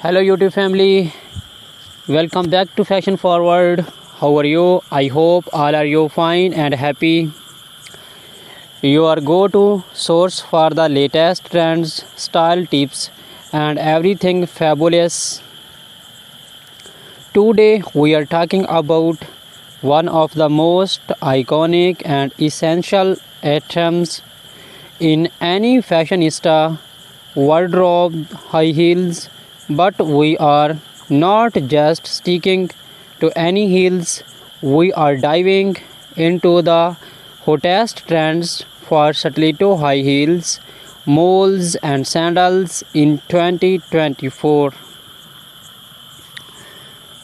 Hello YouTube family, welcome back to Fashion Forward. How are you? I hope all are you fine and happy. Your go-to source for the latest trends, style tips and everything fabulous. Today we are talking about one of the most iconic and essential items in any fashionista wardrobe, high heels. But we are not just sticking to any heels, we are diving into the hottest trends for stiletto high heels, moles, and sandals in 2024.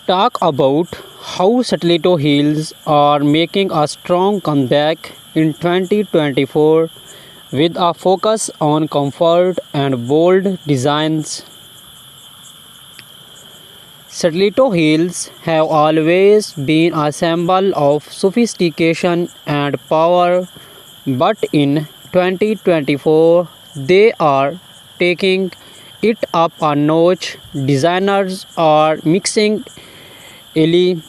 Talk about how stiletto heels are making a strong comeback in 2024 with a focus on comfort and bold designs. Stiletto heels have always been a symbol of sophistication and power, but in 2024 they are taking it up a notch. Designers are mixing ele-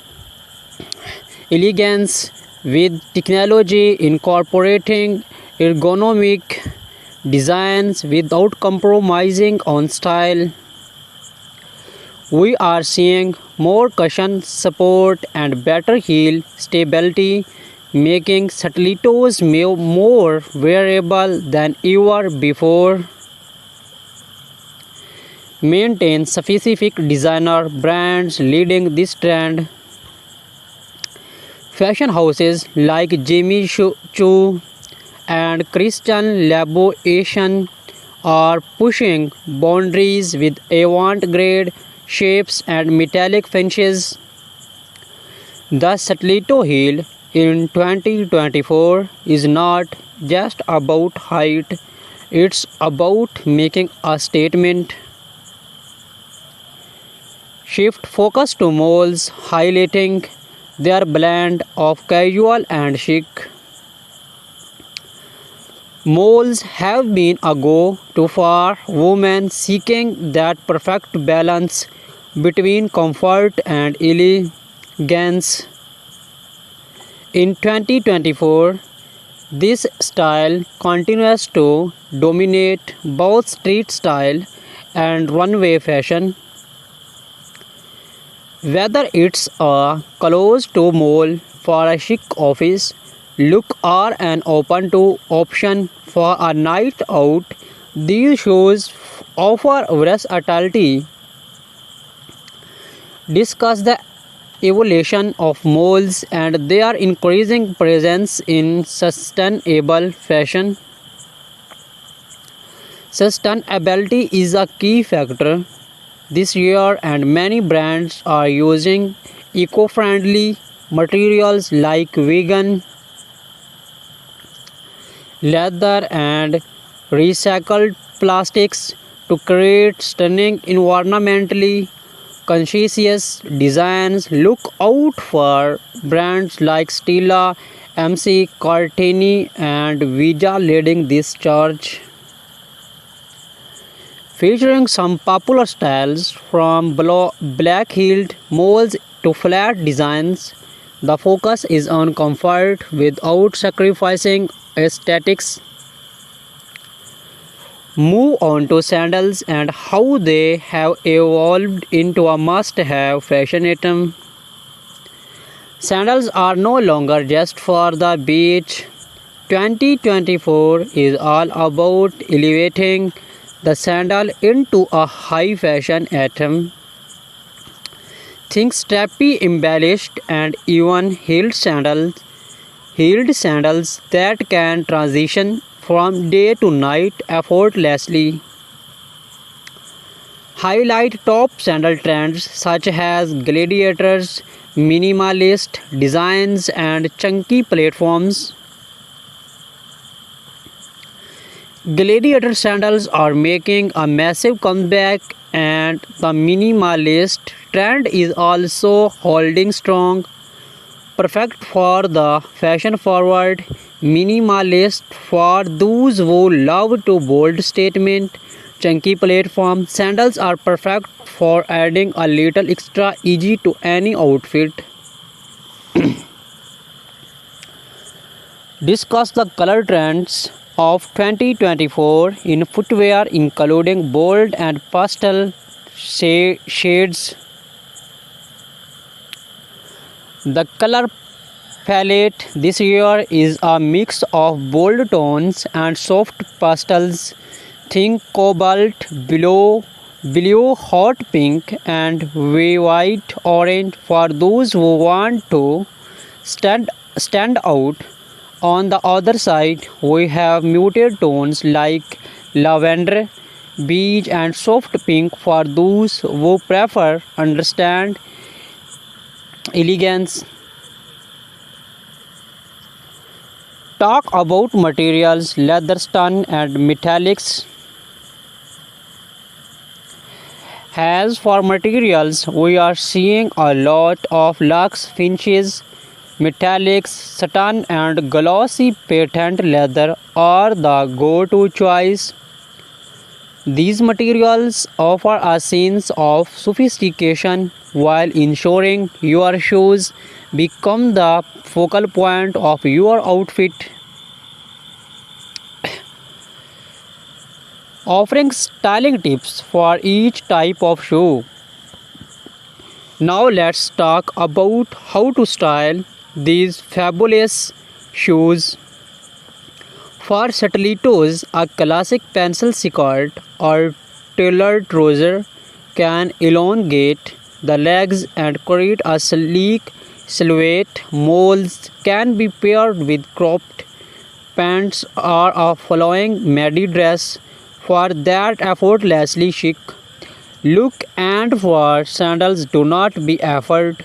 elegance with technology, incorporating ergonomic designs without compromising on style. We are seeing more cushion support and better heel stability, making stilettos more wearable than ever before. Maintain specific designer brands leading this trend. Fashion houses like Jimmy Choo and Christian Louboutin are pushing boundaries with avant-garde shapes and metallic finishes. The stiletto heel in 2024 is not just about height, it's about making a statement. Shift focus to moles, highlighting their blend of casual and chic. Moles have been a go-to for women seeking that perfect balance between comfort and elegance. In 2024, this style continues to dominate both street style and runway fashion. Whether it's a closed-toe mole for a chic office look or an open-toe option for a night out, these shoes offer versatility. Discuss the evolution of moles and their increasing presence in sustainable fashion. Sustainability is a key factor this year, and many brands are using eco-friendly materials like vegan leather and recycled plastics to create stunning environmentally conscious designs. Look out for brands like Stella, MC Cartini and Vija leading this charge, featuring some popular styles from black-heeled moles to flat designs. The focus is on comfort without sacrificing aesthetics. Move on to sandals and how they have evolved into a must-have fashion item. Sandals are no longer just for the beach. 2024 is all about elevating the sandal into a high fashion item. Think strappy, embellished, and even heeled sandals that can transition from day to night effortlessly. Highlight top sandal trends such as gladiators, minimalist designs, and chunky platforms. Gladiator sandals are making a massive comeback, and the minimalist trend is also holding strong. Perfect for the fashion forward minimalist for those who love to bold statement chunky platform. Sandals are perfect for adding a little extra easy to any outfit. Discuss the color trends of 2024 in footwear, including bold and pastel shades. The color palette this year is a mix of bold tones and soft pastels. Think cobalt, blue, hot pink, and white orange for those who want to stand out. On the other side, we have muted tones like lavender, beige, and soft pink for those who prefer understand elegance. Talk about materials, leather, stun, and metallics. As for materials, we are seeing a lot of luxe finishes. Metallics, satin, and glossy patent leather are the go-to choice. These materials offer a sense of sophistication while ensuring your shoes become the focal point of your outfit. Offering styling tips for each type of shoe. Now let's talk about how to style these fabulous shoes. For stilettos, a classic pencil skirt or tailored trouser can elongate the legs and create a sleek silhouette. Molds can be paired with cropped pants or a flowing midi dress for that effortlessly chic look. And for sandals, do not be afraid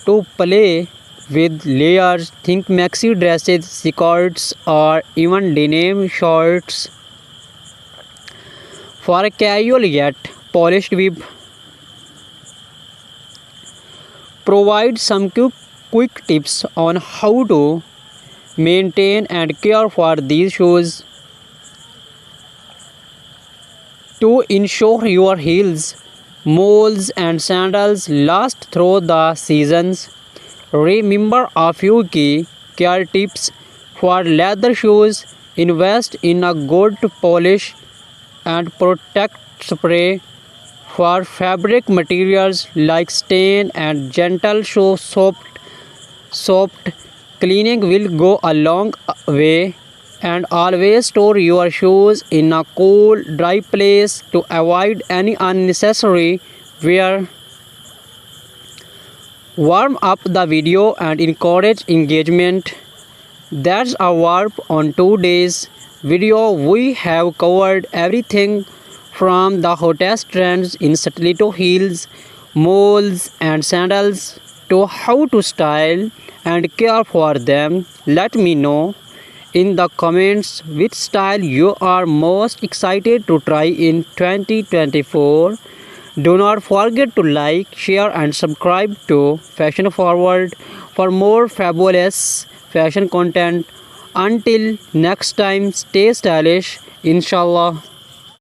to play with layers. Think maxi dresses, skirts, or even denim shorts for a casual yet polished vibe. Provide some quick tips on how to maintain and care for these shoes to ensure your heels, moles, and sandals last through the seasons. Remember a few key care tips for leather shoes. Invest in a good polish and protect spray. For fabric materials like stain and gentle soft cleaning will go a long way. And always store your shoes in a cool, dry place to avoid any unnecessary wear. Warm up the video and encourage engagement. That's a wrap on today's video. We have covered everything from the hottest trends in stiletto heels, moles, and sandals to how to style and care for them. Let me know in the comments which style you are most excited to try in 2024. Do not forget to like, share, and subscribe to Fashion Forward for more fabulous fashion content. Until next time, stay stylish, inshallah.